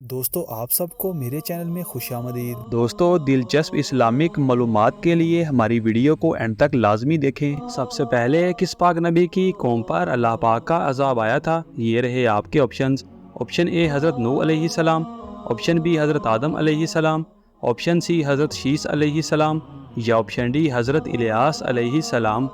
दोस्तों आप सबको मेरे चैनल में खुशामदीद। दोस्तों दिलचस्प इस्लामिक मालूमात के लिए हमारी वीडियो को एंड तक लाजमी देखें। सबसे पहले किस पाक नबी की कौम पर अल्लाह पाक का अजाब आया था? ये रहे आपके ऑप्शंस। ऑप्शन ए हज़रत नूह अलैहिस्सलाम, ऑप्शन बी हज़रत आदम अलैहिस्सलाम, ऑप्शन सी हज़रत शीस अलैहिस्सलाम या ऑप्शन डी हज़रत इलियास अलैहिस्सलाम।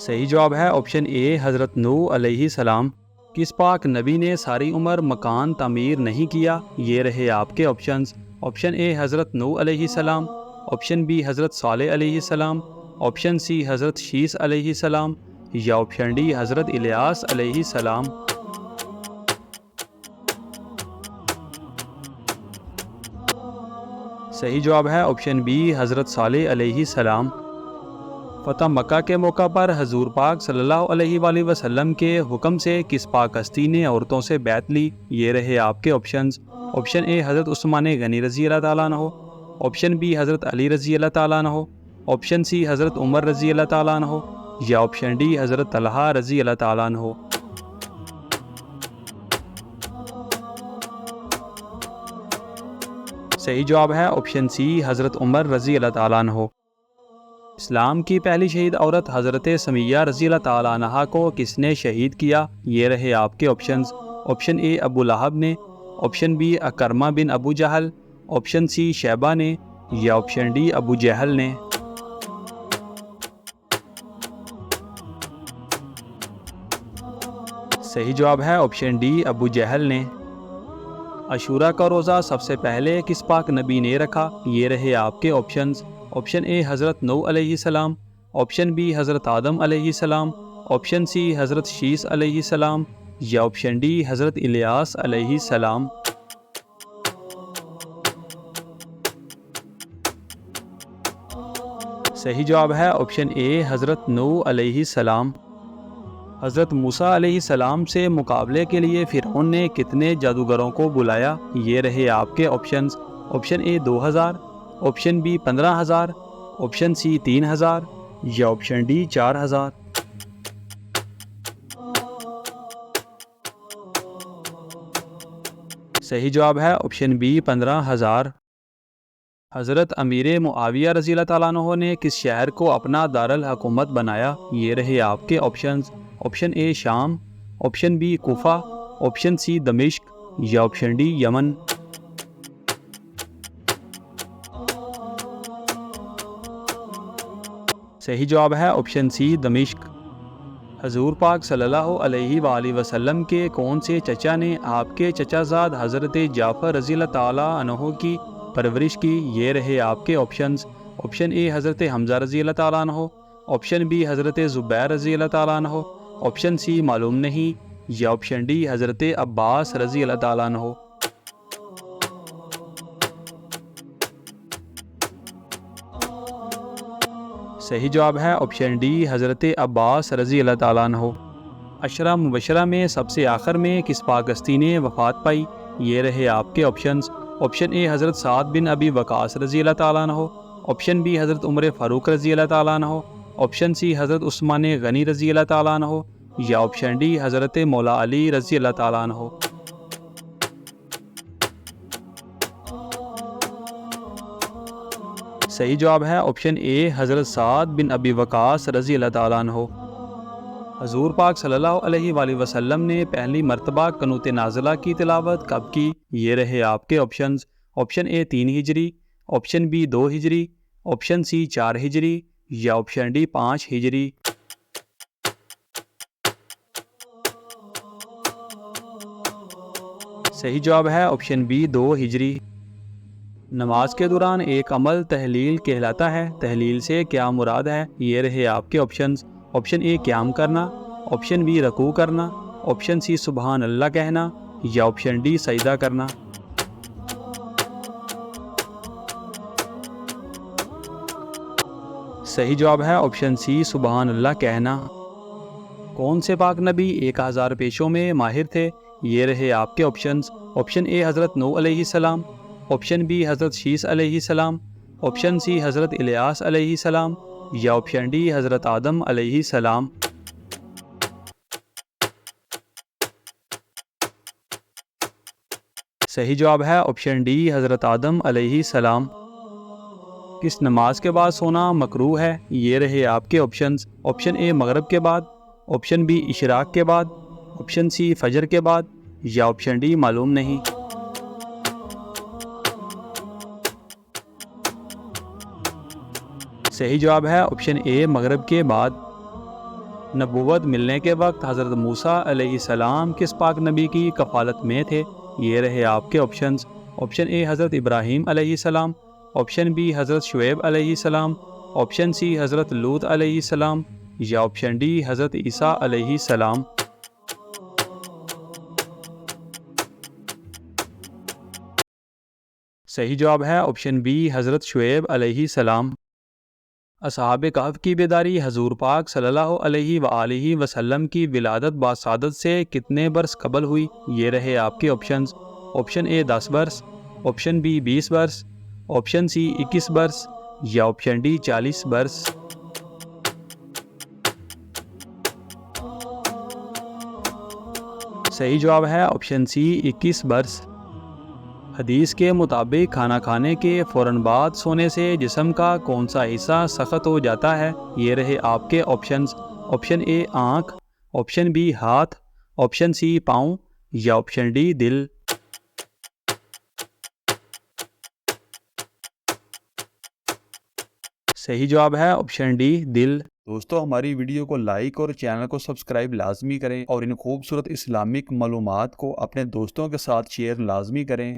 सही जवाब है ऑप्शन ए हज़रत नूह अलैहिस्सलाम। किस पाक नबी ने सारी उम्र मकान तामीर नहीं किया? ये रहे आपके ऑप्शंस। ऑप्शन ए हज़रत नूह अलैहिस्सलाम, ऑप्शन बी हज़रत सालेह अलैहिस्सलाम, ऑप्शन सी हज़रत शीस अलैहिस्सलाम या ऑप्शन डी हज़रत इलियास अलैहिस्सलाम। सही जवाब है ऑप्शन बी हज़रत सालेह अलैहिस्सलाम। फ़तह मक्का के मौका पर हजूर पाक सल्लल्लाहु अलैहि वसल्लम के हुक्म से किस पाक हस्ती ने औरतों से बैत ली? ये रहे आपके ऑप्शंस। ऑप्शन ए हज़रत उस्मान गनी रज़ी अल्लाह ताला अन्हो, ऑप्शन बी हज़रत अली रज़ी अल्लाह ताला अन्हो, ऑप्शन सी हज़रत उमर रज़ी अल्लाह ताला अन्हो या ऑप्शन डी हज़रत तलहा रज़ी अल्लाह ताला अन्हो। सही जवाब है ऑप्शन सी हज़रत उमर रज़ी अल्लाह ताला अन्हो। इस्लाम की पहली शहीद औरत हज़रत समिया रज़ी अल्लाह ताला अन्हा को किसने शहीद किया? ये रहे आपके ऑप्शंस। ऑप्शन ए अबू लहब ने, ऑप्शन बी अकरमा बिन अबू जहल, ऑप्शन सी शैबा ने या ऑप्शन डी अबू जहल ने। सही जवाब है ऑप्शन डी अबू जहल ने। अशूरा का रोज़ा सबसे पहले किस पाक नबी ने रखा? ये रहे आपके ऑप्शंस। ऑप्शन ए हज़रत नूह अलैहिस्सलाम, ऑप्शन बी हज़रत आदम अलैहिस्सलाम, ऑप्शन सी हज़रत शीस अलैहिस्सलाम या ऑप्शन डी हज़रत इलियास अलैहिस्सलाम। सही जवाब है ऑप्शन ए हज़रत नूह अलैहिस्सलाम। हज़रत मूसा अलैहिस्सलाम से मुकाबले के लिए फ़िरौन ने कितने जादूगरों को बुलाया? ये रहे आपके options. Option A 2000, option B 15,000, option C 3000 या ऑप्शन डी 4000। सही जवाब है ऑप्शन बी 15,000। हज़रत अमीर मुआविया रज़ी अल्लाह ताला अन्हो ने किस शहर को अपना दारुल हुकूमत बनाया? ये रहे आपके ऑप्शंस। ऑप्शन ए शाम, ऑप्शन बी कूफा, ऑप्शन सी दमिश्क या ऑप्शन डी यमन। सही जवाब है ऑप्शन सी दमिश्क। हजूर पाक सल्लल्लाहु अलैहि वसल्लम के कौन से चचा ने आपके चचाजाद हज़रत जाफ़र रज़ी अल्लाह ताला अन्हो की परवरिश की? ये रहे आपके ऑप्शंस। ऑप्शन ए हज़रत हमज़ा रज़ी अल्लाह ताला अन्हो, ऑप्शन बी हज़रत ज़ुबैर रज़ी अल्लाह ताला अन्हो, ऑप्शन सी मालूम नहीं या ऑप्शन डी हज़रत अब्बास रज़ी अल्लाह ताला अन्हो। सही जवाब है ऑप्शन डी हज़रत अब्बास रज़ी अल्लाह ताला अन्हो। अशरा मुबशरा में सबसे आखिर में किस पाक हस्ती ने वफ़ात पाई? ये रहे आपके ऑप्शंस। ऑप्शन ए हज़रत साद बिन अबी वकास रज़ी अल्लाह ताला अन्हो, ऑप्शन बी हज़रत उमर फ़ारूक रज़ी अल्लाह ताला अन्हो, ऑप्शन सी हज़रत उस्मान गनी रज़ी अल्लाह ताला अन्हो या ऑप्शन डी हज़रत मौला अली रज़ी अल्लाह ताला अन्हो। सही जवाब है ऑप्शन ए हज़रत साद बिन अबी वकास रज़ी अल्लाह ताला अन्हो। हजूर पाक सल्लल्लाहु अलैहि वसल्लम ने पहली मरतबा कनूत नाज़िला की तिलावत कब की? ये रहे आपके ऑप्शंस। ऑप्शन ए 3 हिजरी, ऑप्शन बी 2 हिजरी, ऑप्शन सी 4 हिजरी या ऑप्शन डी 5 हिजरी। सही जवाब है ऑप्शन बी 2 हिजरी। नमाज के दौरान एक अमल तहलील कहलाता है। तहलील से क्या मुराद है? ये रहे आपके ऑप्शंस। ऑप्शन ए क़याम करना, ऑप्शन बी रकू करना, ऑप्शन सी सुबहान अल्लाह कहना या ऑप्शन डी सजदा करना। सही जवाब है ऑप्शन सी सुबहान अल्लाह कहना। कौन से पाक नबी 1000 पेशों में माहिर थे? ये रहे आपके ऑप्शंस। ऑप्शन ए हज़रत नूह अलैहिस्सलाम, ऑप्शन बी हज़रत शीस अलैहिस्सलाम, ऑप्शन सी हज़रत इलियास अलैहिस्सलाम या ऑप्शन डी हज़रत आदम अलैहिस्सलाम। सही जवाब है ऑप्शन डी हज़रत आदम अलैहिस्सलाम। किस नमाज के बाद सोना मकरूह है? ये रहे आपके ऑप्शंस। ऑप्शन ए मगरिब के बाद, ऑप्शन बी इशराक के बाद, ऑप्शन सी फजर के बाद या ऑप्शन डी मालूम नहीं। सही जवाब है ऑप्शन ए मगरिब के बाद। नबूवत मिलने के वक्त हज़रत मूसा अलैहिस्सलाम किस पाक नबी की कफ़ालत में थे? ये रहे आपके ऑप्शंस। ऑप्शन ए हज़रत इब्राहीम अलैहिस्सलाम, ऑप्शन बी हज़रत शुएब अलैहिस्सलाम, ऑप्शन सी हज़रत लूत अलैहिस्सलाम या ऑप्शन डी हज़रत ईसा अलैहिस्सलाम। सही जवाब है ऑप्शन बी हज़रत शुएब अलैहिस्सलाम। असहाब कहफ की बेदारी हजूर पाक सल्लल्लाहु अलैहि वसल्लम की विलादत बासादत से कितने बरस कबल हुई? ये रहे आपके ऑप्शंस। ऑप्शन ए 10 बरस, ऑप्शन बी 20 बरस, ऑप्शन सी 21 बरस या ऑप्शन डी 40 बरस। सही जवाब है ऑप्शन सी 21 बरस। हदीस के मुताबिक खाना खाने के फ़ौरन बाद सोने से जिस्म का कौन सा हिस्सा सख्त हो जाता है? ये रहे आपके ऑप्शंस। ऑप्शन ए आँख, ऑप्शन बी हाथ, ऑप्शन सी पाँव या ऑप्शन डी दिल। सही जवाब है ऑप्शन डी दिल। दोस्तों, हमारी वीडियो को लाइक और चैनल को सब्सक्राइब लाजमी करें और इन खूबसूरत इस्लामिक मालूमात को अपने दोस्तों के साथ शेयर लाजमी करें।